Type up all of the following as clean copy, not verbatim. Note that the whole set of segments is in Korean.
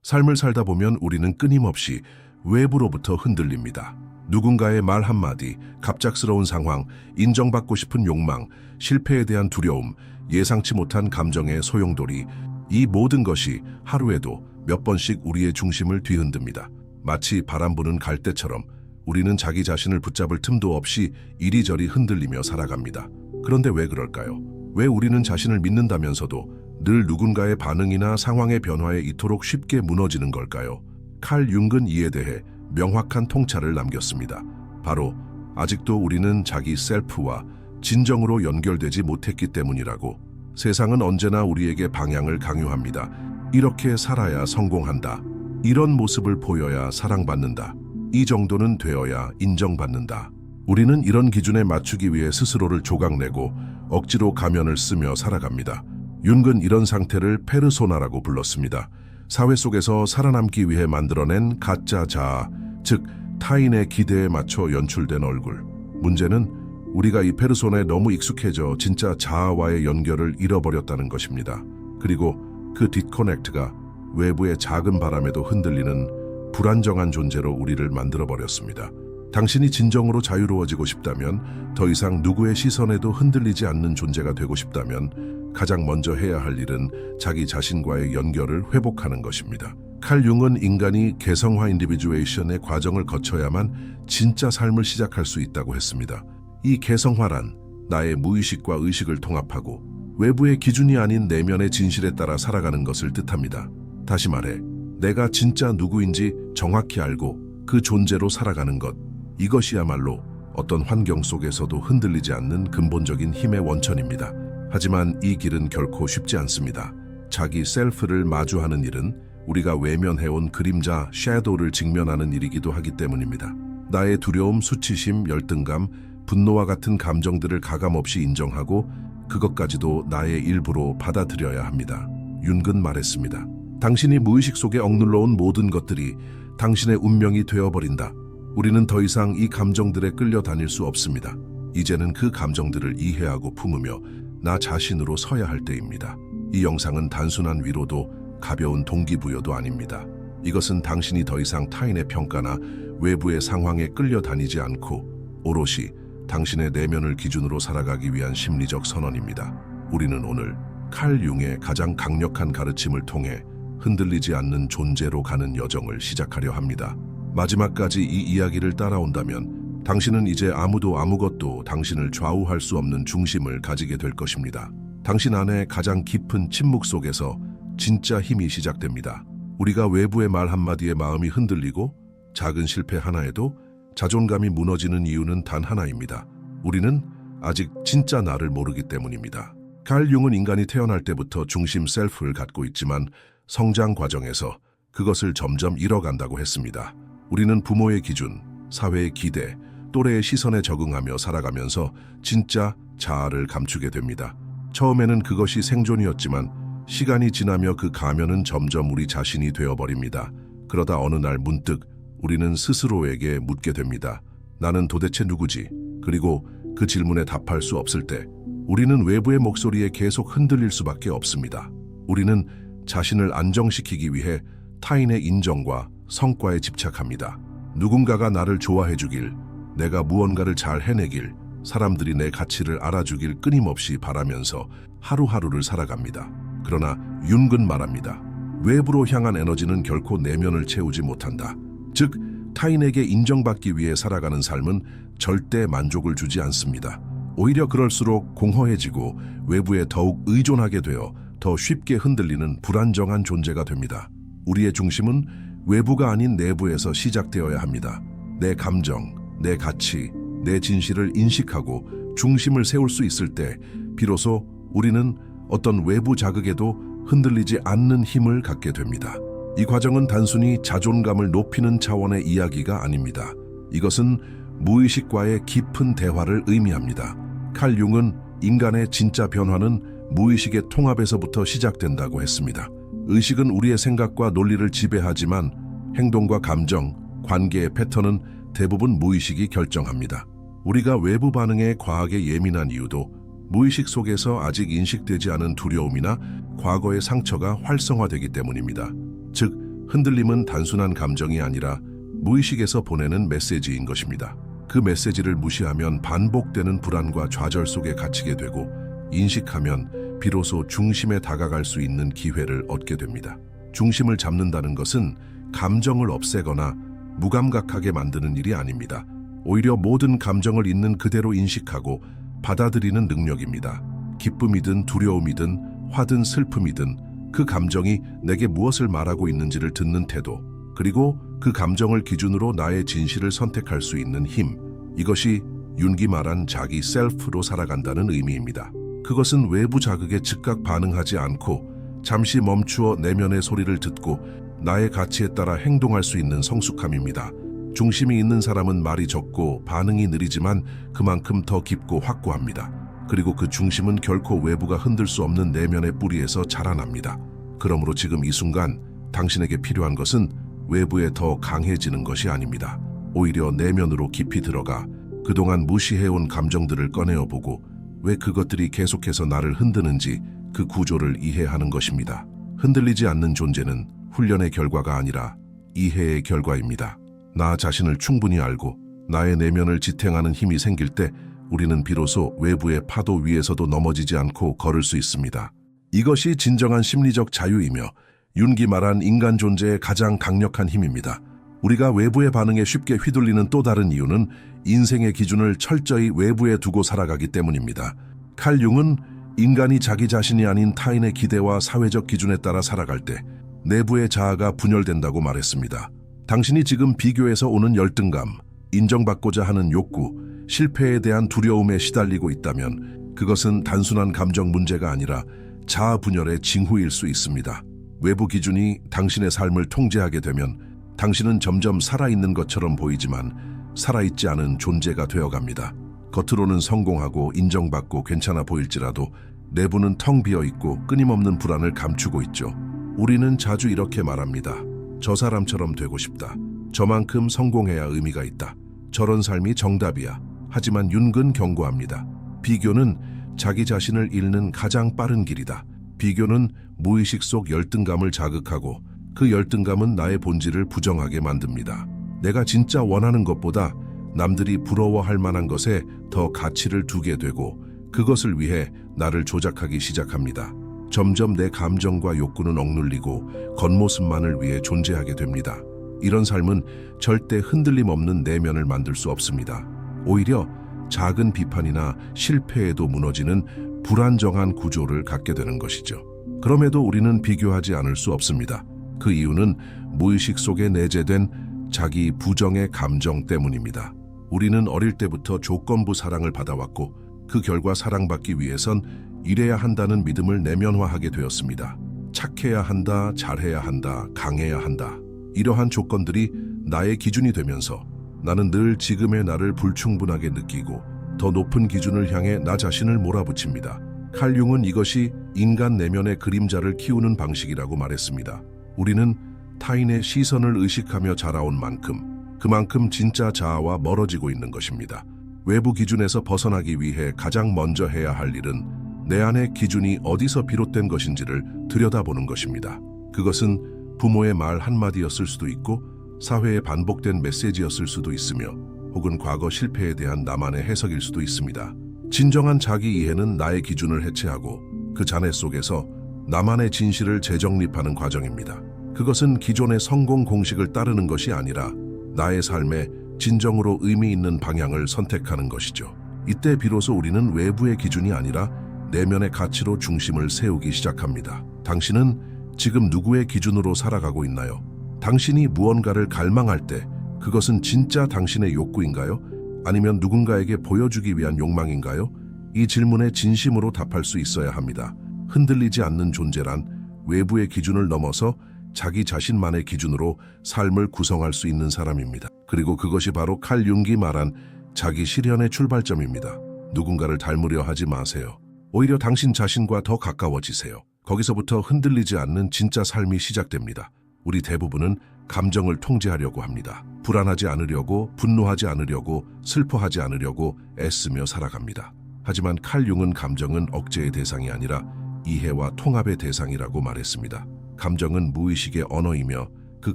삶을 살다 보면 우리는 끊임없이 외부로부터 흔들립니다. 누군가의 말 한마디, 갑작스러운 상황, 인정받고 싶은 욕망, 실패에 대한 두려움, 예상치 못한 감정의 소용돌이, 이 모든 것이 하루에도 몇 번씩 우리의 중심을 뒤흔듭니다. 마치 바람 부는 갈대처럼 우리는 자기 자신을 붙잡을 틈도 없이 이리저리 흔들리며 살아갑니다. 그런데 왜 그럴까요? 왜 우리는 자신을 믿는다면서도 늘 누군가의 반응이나 상황의 변화에 이토록 쉽게 무너지는 걸까요? 칼 융은 이에 대해 명확한 통찰을 남겼습니다. 바로 아직도 우리는 자기 셀프와 진정으로 연결되지 못했기 때문이라고. 세상은 언제나 우리에게 방향을 강요합니다. 이렇게 살아야 성공한다. 이런 모습을 보여야 사랑받는다. 이 정도는 되어야 인정받는다. 우리는 이런 기준에 맞추기 위해 스스로를 조각내고 억지로 가면을 쓰며 살아갑니다. 융은 이런 상태를 페르소나라고 불렀습니다. 사회 속에서 살아남기 위해 만들어낸 가짜 자아, 즉 타인의 기대에 맞춰 연출된 얼굴. 문제는 우리가 이 페르소나에 너무 익숙해져 진짜 자아와의 연결을 잃어버렸다는 것입니다. 그리고 그 디스커넥트가 외부의 작은 바람에도 흔들리는 불안정한 존재로 우리를 만들어버렸습니다. 당신이 진정으로 자유로워지고 싶다면, 더 이상 누구의 시선에도 흔들리지 않는 존재가 되고 싶다면 가장 먼저 해야 할 일은 자기 자신과의 연결을 회복하는 것입니다. 칼 융은 인간이 개성화 인디비주에이션의 과정을 거쳐야만 진짜 삶을 시작할 수 있다고 했습니다. 이 개성화란 나의 무의식과 의식을 통합하고 외부의 기준이 아닌 내면의 진실에 따라 살아가는 것을 뜻합니다. 다시 말해, 내가 진짜 누구인지 정확히 알고 그 존재로 살아가는 것, 이것이야말로 어떤 환경 속에서도 흔들리지 않는 근본적인 힘의 원천입니다. 하지만 이 길은 결코 쉽지 않습니다. 자기 셀프를 마주하는 일은 우리가 외면해온 그림자, 섀도우를 직면하는 일이기도 하기 때문입니다. 나의 두려움, 수치심, 열등감, 분노와 같은 감정들을 가감없이 인정하고 그것까지도 나의 일부로 받아들여야 합니다. 융은 말했습니다. 당신이 무의식 속에 억눌러온 모든 것들이 당신의 운명이 되어버린다. 우리는 더 이상 이 감정들에 끌려다닐 수 없습니다. 이제는 그 감정들을 이해하고 품으며 나 자신으로 서야 할 때입니다. 이 영상은 단순한 위로도 가벼운 동기부여도 아닙니다. 이것은 당신이 더 이상 타인의 평가나 외부의 상황에 끌려다니지 않고 오롯이 당신의 내면을 기준으로 살아가기 위한 심리적 선언입니다. 우리는 오늘 칼 융의 가장 강력한 가르침을 통해 흔들리지 않는 존재로 가는 여정을 시작하려 합니다. 마지막까지 이 이야기를 따라온다면 당신은 이제 아무도 아무것도 당신을 좌우할 수 없는 중심을 가지게 될 것입니다. 당신 안에 가장 깊은 침묵 속에서 진짜 힘이 시작됩니다. 우리가 외부의 말 한마디에 마음이 흔들리고 작은 실패 하나에도 자존감이 무너지는 이유는 단 하나입니다. 우리는 아직 진짜 나를 모르기 때문입니다. 칼 융은 인간이 태어날 때부터 중심 셀프를 갖고 있지만 성장 과정에서 그것을 점점 잃어간다고 했습니다. 우리는 부모의 기준, 사회의 기대, 또래의 시선에 적응하며 살아가면서 진짜 자아를 감추게 됩니다. 처음에는 그것이 생존이었지만 시간이 지나며 그 가면은 점점 우리 자신이 되어버립니다. 그러다 어느 날 문득 우리는 스스로에게 묻게 됩니다. 나는 도대체 누구지? 그리고 그 질문에 답할 수 없을 때 우리는 외부의 목소리에 계속 흔들릴 수밖에 없습니다. 우리는 자신을 안정시키기 위해 타인의 인정과 성과에 집착합니다. 누군가가 나를 좋아해주길, 내가 무언가를 잘 해내길, 사람들이 내 가치를 알아주길 끊임없이 바라면서 하루하루를 살아갑니다. 그러나 융은 말합니다. 외부로 향한 에너지는 결코 내면을 채우지 못한다. 즉, 타인에게 인정받기 위해 살아가는 삶은 절대 만족을 주지 않습니다. 오히려 그럴수록 공허해지고 외부에 더욱 의존하게 되어 더 쉽게 흔들리는 불안정한 존재가 됩니다. 우리의 중심은 외부가 아닌 내부에서 시작되어야 합니다. 내 감정, 내 가치, 내 진실을 인식하고 중심을 세울 수 있을 때 비로소 우리는 어떤 외부 자극에도 흔들리지 않는 힘을 갖게 됩니다. 이 과정은 단순히 자존감을 높이는 차원의 이야기가 아닙니다. 이것은 무의식과의 깊은 대화를 의미합니다. 칼 융은 인간의 진짜 변화는 무의식의 통합에서부터 시작된다고 했습니다. 의식은 우리의 생각과 논리를 지배하지만 행동과 감정, 관계의 패턴은 대부분 무의식이 결정합니다. 우리가 외부 반응에 과하게 예민한 이유도 무의식 속에서 아직 인식되지 않은 두려움이나 과거의 상처가 활성화되기 때문입니다. 즉, 흔들림은 단순한 감정이 아니라 무의식에서 보내는 메시지인 것입니다. 그 메시지를 무시하면 반복되는 불안과 좌절 속에 갇히게 되고, 인식하면 비로소 중심에 다가갈 수 있는 기회를 얻게 됩니다. 중심을 잡는다는 것은 감정을 없애거나 무감각하게 만드는 일이 아닙니다. 오히려 모든 감정을 있는 그대로 인식하고 받아들이는 능력입니다. 기쁨이든 두려움이든 화든 슬픔이든 그 감정이 내게 무엇을 말하고 있는지를 듣는 태도, 그리고 그 감정을 기준으로 나의 진실을 선택할 수 있는 힘, 이것이 윤기 말한 자기 셀프로 살아간다는 의미입니다. 그것은 외부 자극에 즉각 반응하지 않고 잠시 멈추어 내면의 소리를 듣고 나의 가치에 따라 행동할 수 있는 성숙함입니다. 중심이 있는 사람은 말이 적고 반응이 느리지만 그만큼 더 깊고 확고합니다. 그리고 그 중심은 결코 외부가 흔들 수 없는 내면의 뿌리에서 자라납니다. 그러므로 지금 이 순간 당신에게 필요한 것은 외부에 더 강해지는 것이 아닙니다. 오히려 내면으로 깊이 들어가 그동안 무시해온 감정들을 꺼내어보고 왜 그것들이 계속해서 나를 흔드는지 그 구조를 이해하는 것입니다. 흔들리지 않는 존재는 훈련의 결과가 아니라 이해의 결과입니다. 나 자신을 충분히 알고 나의 내면을 지탱하는 힘이 생길 때 우리는 비로소 외부의 파도 위에서도 넘어지지 않고 걸을 수 있습니다. 이것이 진정한 심리적 자유이며 윤기 말한 인간 존재의 가장 강력한 힘입니다. 우리가 외부의 반응에 쉽게 휘둘리는 또 다른 이유는 인생의 기준을 철저히 외부에 두고 살아가기 때문입니다. 칼 융은 인간이 자기 자신이 아닌 타인의 기대와 사회적 기준에 따라 살아갈 때 내부의 자아가 분열된다고 말했습니다. 당신이 지금 비교에서 오는 열등감, 인정받고자 하는 욕구, 실패에 대한 두려움에 시달리고 있다면 그것은 단순한 감정 문제가 아니라 자아 분열의 징후일 수 있습니다. 외부 기준이 당신의 삶을 통제하게 되면 당신은 점점 살아있는 것처럼 보이지만 살아있지 않은 존재가 되어갑니다. 겉으로는 성공하고 인정받고 괜찮아 보일지라도 내부는 텅 비어 있고 끊임없는 불안을 감추고 있죠. 우리는 자주 이렇게 말합니다. 저 사람처럼 되고 싶다. 저만큼 성공해야 의미가 있다. 저런 삶이 정답이야. 하지만 윤근 경고합니다. 비교는 자기 자신을 잃는 가장 빠른 길이다. 비교는 무의식 속 열등감을 자극하고 그 열등감은 나의 본질을 부정하게 만듭니다. 내가 진짜 원하는 것보다 남들이 부러워할 만한 것에 더 가치를 두게 되고 그것을 위해 나를 조작하기 시작합니다. 점점 내 감정과 욕구는 억눌리고 겉모습만을 위해 존재하게 됩니다. 이런 삶은 절대 흔들림 없는 내면을 만들 수 없습니다. 오히려 작은 비판이나 실패에도 무너지는 불안정한 구조를 갖게 되는 것이죠. 그럼에도 우리는 비교하지 않을 수 없습니다. 그 이유는 무의식 속에 내재된 자기 부정의 감정 때문입니다. 우리는 어릴 때부터 조건부 사랑을 받아왔고 그 결과 사랑받기 위해선 이래야 한다는 믿음을 내면화하게 되었습니다. 착해야 한다, 잘해야 한다, 강해야 한다. 이러한 조건들이 나의 기준이 되면서 나는 늘 지금의 나를 불충분하게 느끼고 더 높은 기준을 향해 나 자신을 몰아붙입니다. 칼 융은 이것이 인간 내면의 그림자를 키우는 방식이라고 말했습니다. 우리는 타인의 시선을 의식하며 자라온 만큼 그만큼 진짜 자아와 멀어지고 있는 것입니다. 외부 기준에서 벗어나기 위해 가장 먼저 해야 할 일은 내 안의 기준이 어디서 비롯된 것인지를 들여다보는 것입니다. 그것은 부모의 말 한마디였을 수도 있고 사회에 반복된 메시지였을 수도 있으며 혹은 과거 실패에 대한 나만의 해석일 수도 있습니다. 진정한 자기 이해는 나의 기준을 해체하고 그 잔해 속에서 나만의 진실을 재정립하는 과정입니다. 그것은 기존의 성공 공식을 따르는 것이 아니라 나의 삶에 진정으로 의미 있는 방향을 선택하는 것이죠. 이때 비로소 우리는 외부의 기준이 아니라 내면의 가치로 중심을 세우기 시작합니다. 당신은 지금 누구의 기준으로 살아가고 있나요? 당신이 무언가를 갈망할 때 그것은 진짜 당신의 욕구인가요? 아니면 누군가에게 보여주기 위한 욕망인가요? 이 질문에 진심으로 답할 수 있어야 합니다. 흔들리지 않는 존재란 외부의 기준을 넘어서 자기 자신만의 기준으로 삶을 구성할 수 있는 사람입니다. 그리고 그것이 바로 칼 융이 말한 자기 실현의 출발점입니다. 누군가를 닮으려 하지 마세요. 오히려 당신 자신과 더 가까워지세요. 거기서부터 흔들리지 않는 진짜 삶이 시작됩니다. 우리 대부분은 감정을 통제하려고 합니다. 불안하지 않으려고, 분노하지 않으려고, 슬퍼하지 않으려고 애쓰며 살아갑니다. 하지만 칼 융은 감정은 억제의 대상이 아니라 이해와 통합의 대상이라고 말했습니다. 감정은 무의식의 언어이며 그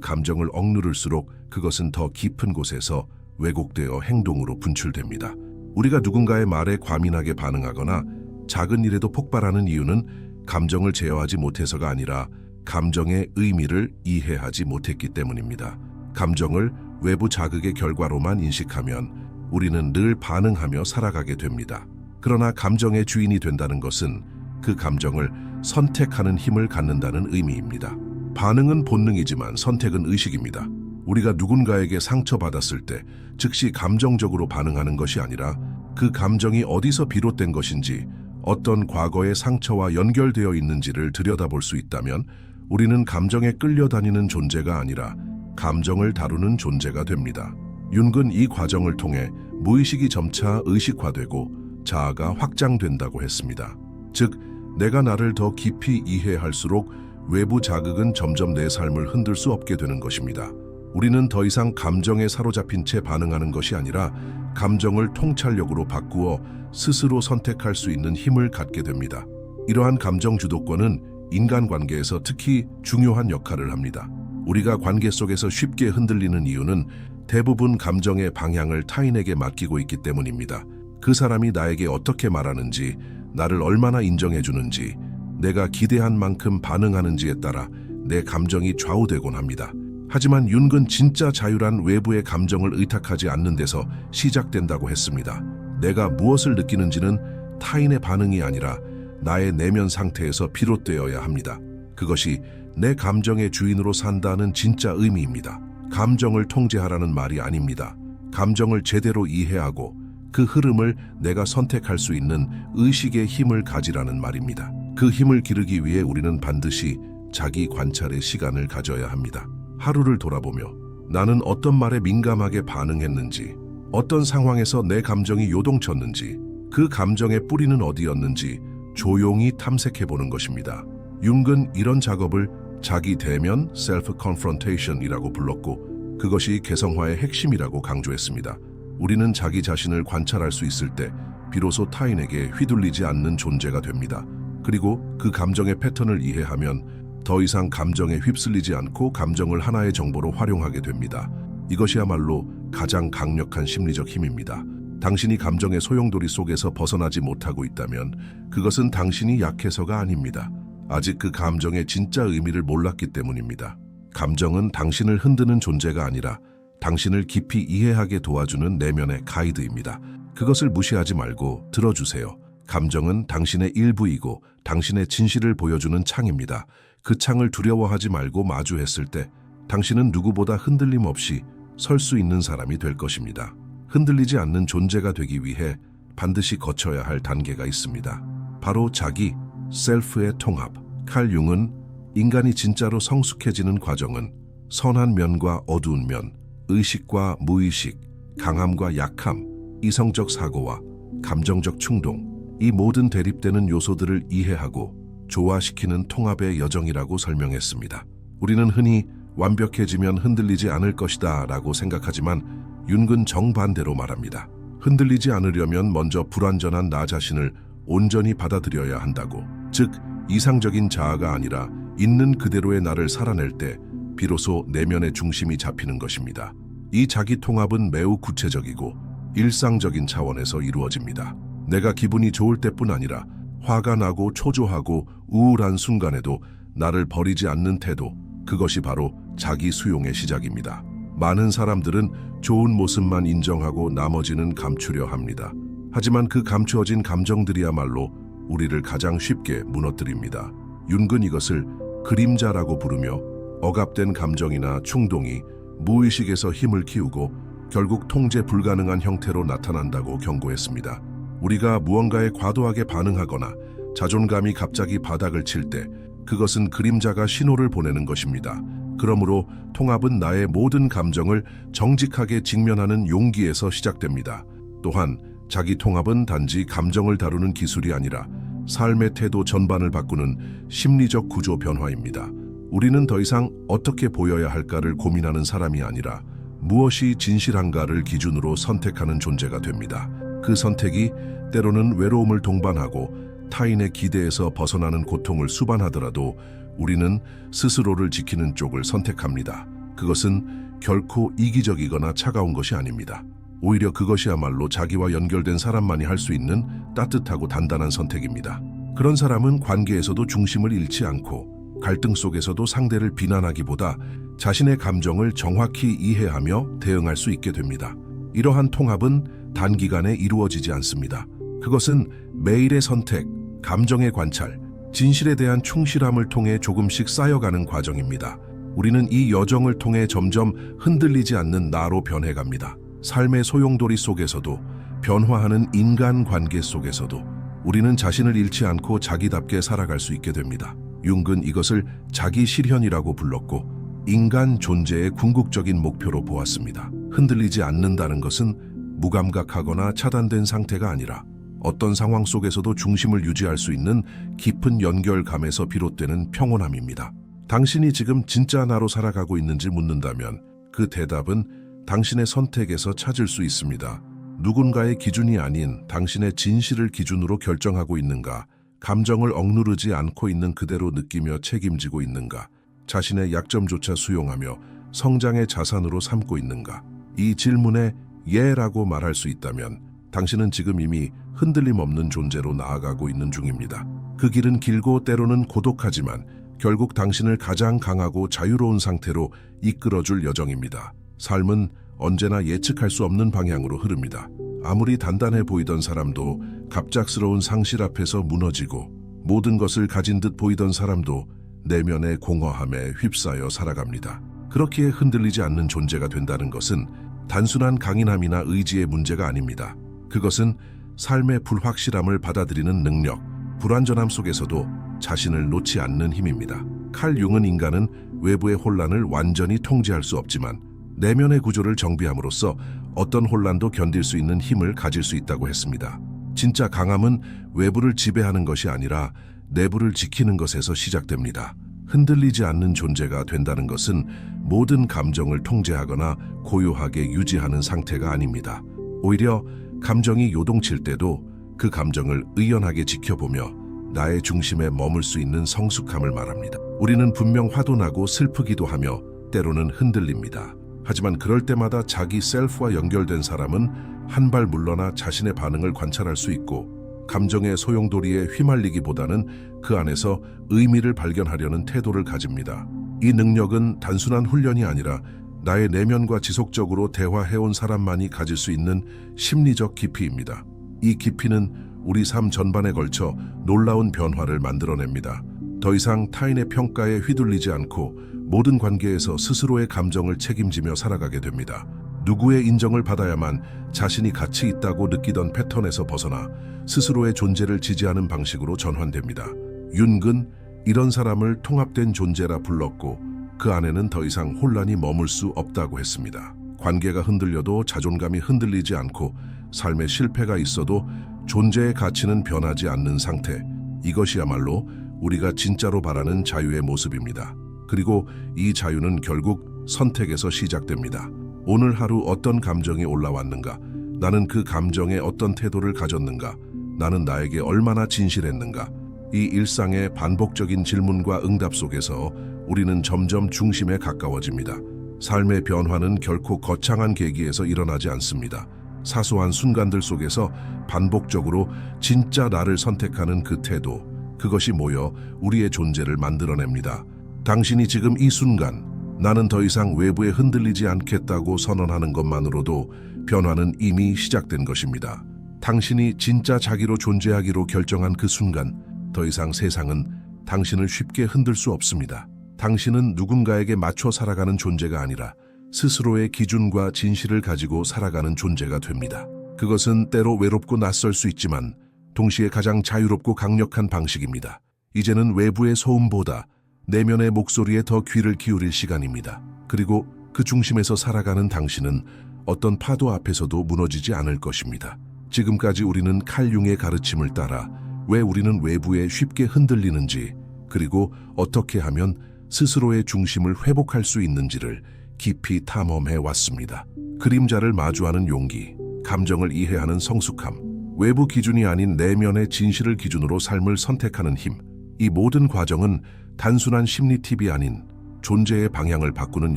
감정을 억누를수록 그것은 더 깊은 곳에서 왜곡되어 행동으로 분출됩니다. 우리가 누군가의 말에 과민하게 반응하거나 작은 일에도 폭발하는 이유는 감정을 제어하지 못해서가 아니라 감정의 의미를 이해하지 못했기 때문입니다. 감정을 외부 자극의 결과로만 인식하면 우리는 늘 반응하며 살아가게 됩니다. 그러나 감정의 주인이 된다는 것은 그 감정을 선택하는 힘을 갖는다는 의미입니다. 반응은 본능이지만 선택은 의식입니다. 우리가 누군가에게 상처받았을 때 즉시 감정적으로 반응하는 것이 아니라 그 감정이 어디서 비롯된 것인지, 어떤 과거의 상처와 연결되어 있는지를 들여다볼 수 있다면 우리는 감정에 끌려다니는 존재가 아니라 감정을 다루는 존재가 됩니다. 윤근 이 과정을 통해 무의식이 점차 의식화되고 자아가 확장된다고 했습니다. 즉, 내가 나를 더 깊이 이해할수록 외부 자극은 점점 내 삶을 흔들 수 없게 되는 것입니다. 우리는 더 이상 감정에 사로잡힌 채 반응하는 것이 아니라 감정을 통찰력으로 바꾸어 스스로 선택할 수 있는 힘을 갖게 됩니다. 이러한 감정 주도권은 인간관계에서 특히 중요한 역할을 합니다. 우리가 관계 속에서 쉽게 흔들리는 이유는 대부분 감정의 방향을 타인에게 맡기고 있기 때문입니다. 그 사람이 나에게 어떻게 말하는지, 나를 얼마나 인정해주는지, 내가 기대한 만큼 반응하는지에 따라 내 감정이 좌우되곤 합니다. 하지만 윤근 진짜 자유란 외부의 감정을 의탁하지 않는 데서 시작된다고 했습니다. 내가 무엇을 느끼는지는 타인의 반응이 아니라 나의 내면 상태에서 비롯되어야 합니다. 그것이 내 감정의 주인으로 산다는 진짜 의미입니다. 감정을 통제하라는 말이 아닙니다. 감정을 제대로 이해하고 그 흐름을 내가 선택할 수 있는 의식의 힘을 가지라는 말입니다. 그 힘을 기르기 위해 우리는 반드시 자기 관찰의 시간을 가져야 합니다. 하루를 돌아보며 나는 어떤 말에 민감하게 반응했는지, 어떤 상황에서 내 감정이 요동쳤는지, 그 감정의 뿌리는 어디였는지 조용히 탐색해보는 것입니다. 융은 이런 작업을 자기 대면 셀프 컨프런테이션이라고 불렀고 그것이 개성화의 핵심이라고 강조했습니다. 우리는 자기 자신을 관찰할 수 있을 때 비로소 타인에게 휘둘리지 않는 존재가 됩니다. 그리고 그 감정의 패턴을 이해하면 더 이상 감정에 휩쓸리지 않고 감정을 하나의 정보로 활용하게 됩니다. 이것이야말로 가장 강력한 심리적 힘입니다. 당신이 감정의 소용돌이 속에서 벗어나지 못하고 있다면 그것은 당신이 약해서가 아닙니다. 아직 그 감정의 진짜 의미를 몰랐기 때문입니다. 감정은 당신을 흔드는 존재가 아니라 당신을 깊이 이해하게 도와주는 내면의 가이드입니다. 그것을 무시하지 말고 들어주세요. 감정은 당신의 일부이고 당신의 진실을 보여주는 창입니다. 그 창을 두려워하지 말고 마주했을 때 당신은 누구보다 흔들림 없이 설 수 있는 사람이 될 것입니다. 흔들리지 않는 존재가 되기 위해 반드시 거쳐야 할 단계가 있습니다. 바로 자기, 셀프의 통합. 칼 융은 인간이 진짜로 성숙해지는 과정은 선한 면과 어두운 면, 의식과 무의식, 강함과 약함, 이성적 사고와 감정적 충동, 이 모든 대립되는 요소들을 이해하고 조화시키는 통합의 여정이라고 설명했습니다. 우리는 흔히 완벽해지면 흔들리지 않을 것이다 라고 생각하지만 윤근 정반대로 말합니다. 흔들리지 않으려면 먼저 불완전한 나 자신을 온전히 받아들여야 한다고. 즉, 이상적인 자아가 아니라 있는 그대로의 나를 살아낼 때 비로소 내면의 중심이 잡히는 것입니다. 이 자기 통합은 매우 구체적이고 일상적인 차원에서 이루어집니다. 내가 기분이 좋을 때뿐 아니라 화가 나고 초조하고 우울한 순간에도 나를 버리지 않는 태도, 그것이 바로 자기 수용의 시작입니다. 많은 사람들은 좋은 모습만 인정하고 나머지는 감추려 합니다. 하지만 그 감추어진 감정들이야말로 우리를 가장 쉽게 무너뜨립니다. 윤근 이것을 그림자라고 부르며 억압된 감정이나 충동이 무의식에서 힘을 키우고 결국 통제 불가능한 형태로 나타난다고 경고했습니다. 우리가 무언가에 과도하게 반응하거나 자존감이 갑자기 바닥을 칠 때 그것은 그림자가 신호를 보내는 것입니다. 그러므로 통합은 나의 모든 감정을 정직하게 직면하는 용기에서 시작됩니다. 또한 자기 통합은 단지 감정을 다루는 기술이 아니라 삶의 태도 전반을 바꾸는 심리적 구조 변화입니다. 우리는 더 이상 어떻게 보여야 할까를 고민하는 사람이 아니라 무엇이 진실한가를 기준으로 선택하는 존재가 됩니다. 그 선택이 때로는 외로움을 동반하고 타인의 기대에서 벗어나는 고통을 수반하더라도 우리는 스스로를 지키는 쪽을 선택합니다. 그것은 결코 이기적이거나 차가운 것이 아닙니다. 오히려 그것이야말로 자기와 연결된 사람만이 할 수 있는 따뜻하고 단단한 선택입니다. 그런 사람은 관계에서도 중심을 잃지 않고 갈등 속에서도 상대를 비난하기보다 자신의 감정을 정확히 이해하며 대응할 수 있게 됩니다. 이러한 통합은 단기간에 이루어지지 않습니다. 그것은 매일의 선택, 감정의 관찰, 진실에 대한 충실함을 통해 조금씩 쌓여가는 과정입니다. 우리는 이 여정을 통해 점점 흔들리지 않는 나로 변해갑니다. 삶의 소용돌이 속에서도, 변화하는 인간관계 속에서도 우리는 자신을 잃지 않고 자기답게 살아갈 수 있게 됩니다. 융은 이것을 자기 실현이라고 불렀고 인간 존재의 궁극적인 목표로 보았습니다. 흔들리지 않는다는 것은 무감각하거나 차단된 상태가 아니라 어떤 상황 속에서도 중심을 유지할 수 있는 깊은 연결감에서 비롯되는 평온함입니다. 당신이 지금 진짜 나로 살아가고 있는지 묻는다면 그 대답은 당신의 선택에서 찾을 수 있습니다. 누군가의 기준이 아닌 당신의 진실을 기준으로 결정하고 있는가? 감정을 억누르지 않고 있는 그대로 느끼며 책임지고 있는가? 자신의 약점조차 수용하며 성장의 자산으로 삼고 있는가? 이 질문에 예라고 말할 수 있다면 당신은 지금 이미 흔들림 없는 존재로 나아가고 있는 중입니다. 그 길은 길고 때로는 고독하지만 결국 당신을 가장 강하고 자유로운 상태로 이끌어줄 여정입니다. 삶은 언제나 예측할 수 없는 방향으로 흐릅니다. 아무리 단단해 보이던 사람도 갑작스러운 상실 앞에서 무너지고 모든 것을 가진 듯 보이던 사람도 내면의 공허함에 휩싸여 살아갑니다. 그렇기에 흔들리지 않는 존재가 된다는 것은 단순한 강인함이나 의지의 문제가 아닙니다. 그것은 삶의 불확실함을 받아들이는 능력, 불완전함 속에서도 자신을 놓지 않는 힘입니다. 칼 융은 인간은 외부의 혼란을 완전히 통제할 수 없지만 내면의 구조를 정비함으로써 어떤 혼란도 견딜 수 있는 힘을 가질 수 있다고 했습니다. 진짜 강함은 외부를 지배하는 것이 아니라 내부를 지키는 것에서 시작됩니다. 흔들리지 않는 존재가 된다는 것은 모든 감정을 통제하거나 고요하게 유지하는 상태가 아닙니다. 오히려 감정이 요동칠 때도 그 감정을 의연하게 지켜보며 나의 중심에 머물 수 있는 성숙함을 말합니다. 우리는 분명 화도 나고 슬프기도 하며 때로는 흔들립니다. 하지만 그럴 때마다 자기 셀프와 연결된 사람은 한 발 물러나 자신의 반응을 관찰할 수 있고 감정의 소용돌이에 휘말리기보다는 그 안에서 의미를 발견하려는 태도를 가집니다. 이 능력은 단순한 훈련이 아니라 나의 내면과 지속적으로 대화해온 사람만이 가질 수 있는 심리적 깊이입니다. 이 깊이는 우리 삶 전반에 걸쳐 놀라운 변화를 만들어냅니다. 더 이상 타인의 평가에 휘둘리지 않고 모든 관계에서 스스로의 감정을 책임지며 살아가게 됩니다. 누구의 인정을 받아야만 자신이 가치 있다고 느끼던 패턴에서 벗어나 스스로의 존재를 지지하는 방식으로 전환됩니다. 융은 이런 사람을 통합된 존재라 불렀고 그 안에는 더 이상 혼란이 머물 수 없다고 했습니다. 관계가 흔들려도 자존감이 흔들리지 않고 삶에 실패가 있어도 존재의 가치는 변하지 않는 상태, 이것이야말로 우리가 진짜로 바라는 자유의 모습입니다. 그리고 이 자유는 결국 선택에서 시작됩니다. 오늘 하루 어떤 감정이 올라왔는가? 나는 그 감정에 어떤 태도를 가졌는가? 나는 나에게 얼마나 진실했는가? 이 일상의 반복적인 질문과 응답 속에서 우리는 점점 중심에 가까워집니다. 삶의 변화는 결코 거창한 계기에서 일어나지 않습니다. 사소한 순간들 속에서 반복적으로 진짜 나를 선택하는 그 태도, 그것이 모여 우리의 존재를 만들어냅니다. 당신이 지금 이 순간 나는 더 이상 외부에 흔들리지 않겠다고 선언하는 것만으로도 변화는 이미 시작된 것입니다. 당신이 진짜 자기로 존재하기로 결정한 그 순간 더 이상 세상은 당신을 쉽게 흔들 수 없습니다. 당신은 누군가에게 맞춰 살아가는 존재가 아니라 스스로의 기준과 진실을 가지고 살아가는 존재가 됩니다. 그것은 때로 외롭고 낯설 수 있지만 동시에 가장 자유롭고 강력한 방식입니다. 이제는 외부의 소음보다 내면의 목소리에 더 귀를 기울일 시간입니다. 그리고 그 중심에서 살아가는 당신은 어떤 파도 앞에서도 무너지지 않을 것입니다. 지금까지 우리는 칼 융의 가르침을 따라 왜 우리는 외부에 쉽게 흔들리는지, 그리고 어떻게 하면 스스로의 중심을 회복할 수 있는지를 깊이 탐험해 왔습니다. 그림자를 마주하는 용기, 감정을 이해하는 성숙함, 외부 기준이 아닌 내면의 진실을 기준으로 삶을 선택하는 힘, 이 모든 과정은 단순한 심리 팁이 아닌 존재의 방향을 바꾸는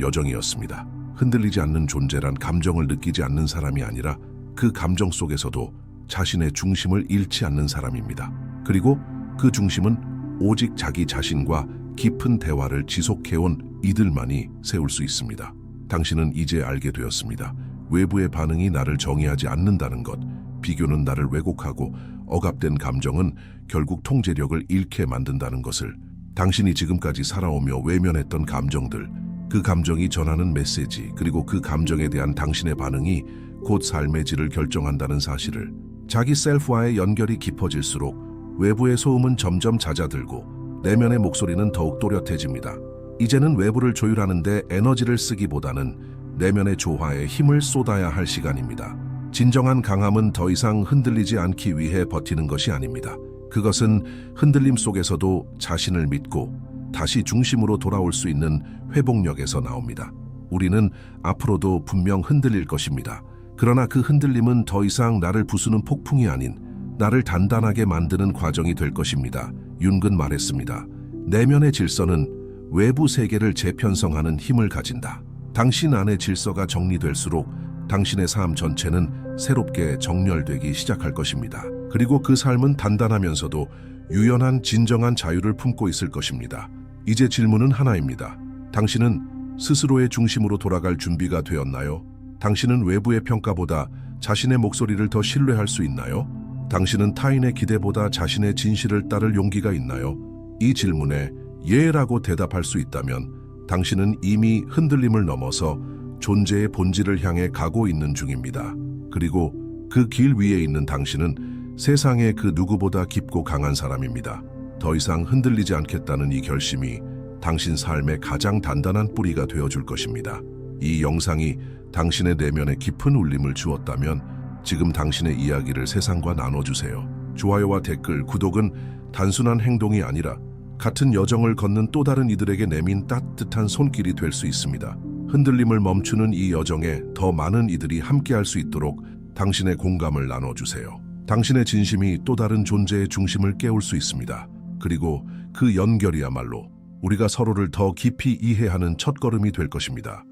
여정이었습니다. 흔들리지 않는 존재란 감정을 느끼지 않는 사람이 아니라 그 감정 속에서도 자신의 중심을 잃지 않는 사람입니다. 그리고 그 중심은 오직 자기 자신과 깊은 대화를 지속해온 이들만이 세울 수 있습니다. 당신은 이제 알게 되었습니다. 외부의 반응이 나를 정의하지 않는다는 것, 비교는 나를 왜곡하고 억압된 감정은 결국 통제력을 잃게 만든다는 것을. 당신이 지금까지 살아오며 외면했던 감정들, 그 감정이 전하는 메시지, 그리고 그 감정에 대한 당신의 반응이 곧 삶의 질을 결정한다는 사실을. 자기 셀프와의 연결이 깊어질수록 외부의 소음은 점점 잦아들고 내면의 목소리는 더욱 또렷해집니다. 이제는 외부를 조율하는데 에너지를 쓰기보다는 내면의 조화에 힘을 쏟아야 할 시간입니다. 진정한 강함은 더 이상 흔들리지 않기 위해 버티는 것이 아닙니다. 그것은 흔들림 속에서도 자신을 믿고 다시 중심으로 돌아올 수 있는 회복력에서 나옵니다. 우리는 앞으로도 분명 흔들릴 것입니다. 그러나 그 흔들림은 더 이상 나를 부수는 폭풍이 아닌 나를 단단하게 만드는 과정이 될 것입니다. 윤근 말했습니다. 내면의 질서는 외부 세계를 재편성하는 힘을 가진다. 당신 안의 질서가 정리될수록 당신의 삶 전체는 새롭게 정렬되기 시작할 것입니다. 그리고 그 삶은 단단하면서도 유연한 진정한 자유를 품고 있을 것입니다. 이제 질문은 하나입니다. 당신은 스스로의 중심으로 돌아갈 준비가 되었나요? 당신은 외부의 평가보다 자신의 목소리를 더 신뢰할 수 있나요? 당신은 타인의 기대보다 자신의 진실을 따를 용기가 있나요? 이 질문에 예라고 대답할 수 있다면 당신은 이미 흔들림을 넘어서 존재의 본질을 향해 가고 있는 중입니다. 그리고 그 길 위에 있는 당신은 세상의 그 누구보다 깊고 강한 사람입니다. 더 이상 흔들리지 않겠다는 이 결심이 당신 삶의 가장 단단한 뿌리가 되어줄 것입니다. 이 영상이 당신의 내면에 깊은 울림을 주었다면 지금 당신의 이야기를 세상과 나눠주세요. 좋아요와 댓글, 구독은 단순한 행동이 아니라 같은 여정을 걷는 또 다른 이들에게 내민 따뜻한 손길이 될 수 있습니다. 흔들림을 멈추는 이 여정에 더 많은 이들이 함께할 수 있도록 당신의 공감을 나눠주세요. 당신의 진심이 또 다른 존재의 중심을 깨울 수 있습니다. 그리고 그 연결이야말로 우리가 서로를 더 깊이 이해하는 첫걸음이 될 것입니다.